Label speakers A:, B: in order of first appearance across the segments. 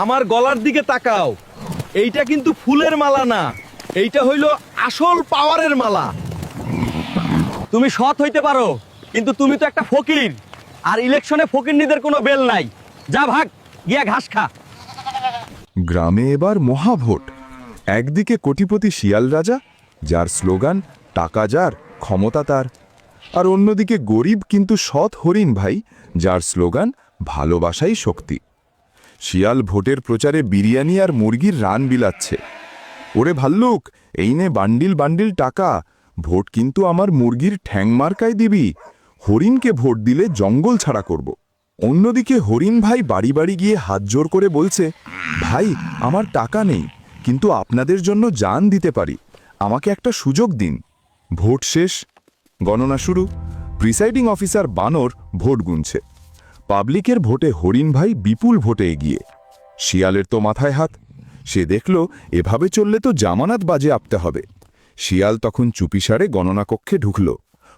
A: আমার গলার দিকে তাকাও। এইটা কিন্তু ফুলের মালা না, এইটা হইল আসল পাওয়ারের মালা। তুমি সৎ হইতে পারো, কিন্তু তুমি তো একটা ফকির, আর ইলেকশনে ফকিরনিদের কোনো বেল নাই। যা ভাগ, গিয়া ঘাস খা।
B: গ্রামে এবার মহাভোট। একদিকে কোটিপতি শিয়াল রাজা, যার স্লোগান টাকা যার ক্ষমতা তার, আর অন্যদিকে গরিব কিন্তু সৎ হরিণ ভাই, যার স্লোগান ভালোবাসাই শক্তি। শিয়াল ভোটের প্রচারে বিরিয়ানি আর মুরগির রান বিলাচ্ছে। ওরে ভাল্লুক, এই নে বান্ডিল বান্ডিল টাকা, ভোট কিন্তু আমার মুরগির ঠ্যাং মার্কায় দিবি। হরিণকে ভোট দিলে জঙ্গল ছাড়া করব। অন্যদিকে হরিণ ভাই বাড়ি বাড়ি গিয়ে হাত জোর করে বলছে, ভাই আমার টাকা নেই, কিন্তু আপনাদের জন্য জান দিতে পারি, আমাকে একটা সুযোগ দিন। ভোট শেষ, গণনা শুরু। প্রিসাইডিং অফিসার বানর ভোট গুনছে। পাবলিকের ভোটে হরিণ ভাই বিপুল ভোটে এগিয়ে। শিয়ালের তো মাথায় হাত। সে দেখল এভাবে চললে তো জামানত বাজে আপতে হবে। শিয়াল তখন চুপিসারে গণনা কক্ষে ঢুকল।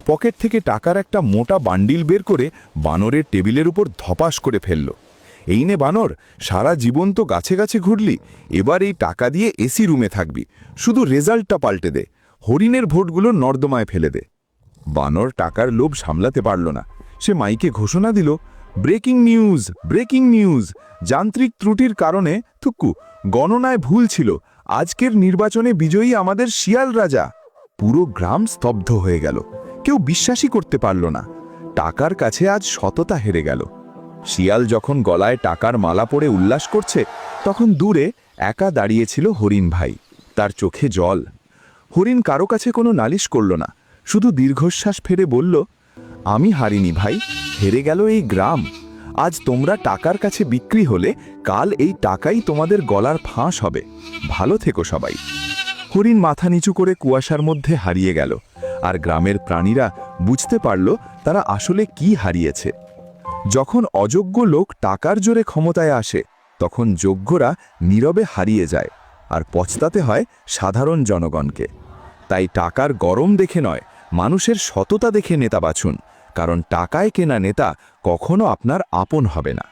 B: পকেট থেকে টাকার একটা মোটা বান্ডিল বের করে বানরের টেবিলের উপর ধপাস করে ফেলল। এই নে বানর, সারা জীবন তো গাছে গাছে ঘুরলি, এবার এই টাকা দিয়ে এসি রুমে থাকবি, শুধু রেজাল্টটা পাল্টে দে, হরিণের ভোটগুলো নর্দমায় ফেলে দে। বানর টাকার লোভ সামলাতে পারল না। সে মাইকে ঘোষণা দিল, ব্রেকিং নিউজ, ব্রেকিং নিউজ, যান্ত্রিক ত্রুটির কারণে থুক্কু গণনায় ভুল ছিল, আজকের নির্বাচনে বিজয়ী আমাদের শিয়াল রাজা। পুরো গ্রাম স্তব্ধ হয়ে গেল, কেউ বিশ্বাসই করতে পারল না। টাকার কাছে আজ সততা হেরে গেল। শিয়াল যখন গলায় টাকার মালা পরে উল্লাস করছে, তখন দূরে একা দাঁড়িয়েছিল হরিণ ভাই, তার চোখে জল। হরিণ কারো কাছে কোনো নালিশ করল না, শুধু দীর্ঘশ্বাস ফেলে বলল, আমি হারিনি ভাই, হেরে গেল এই গ্রাম। আজ তোমরা টাকার কাছে বিক্রি হলে কাল এই টাকাই তোমাদের গলার ফাঁস হবে। ভালো থেকো সবাই। হরিণ মাথা নিচু করে কুয়াশার মধ্যে হারিয়ে গেল, আর গ্রামের প্রাণীরা বুঝতে পারল তারা আসলে কি হারিয়েছে। যখন অযোগ্য লোক টাকার জোরে ক্ষমতায় আসে, তখন যোগ্যরা নীরবে হারিয়ে যায়, আর পছতাতে হয় সাধারণ জনগণকে। তাই টাকার গরম দেখে নয়, মানুষের সততা দেখে নেতা বাছুন, কারণ টাকায় কেনা নেতা কখনো আপনার আপন হবে না।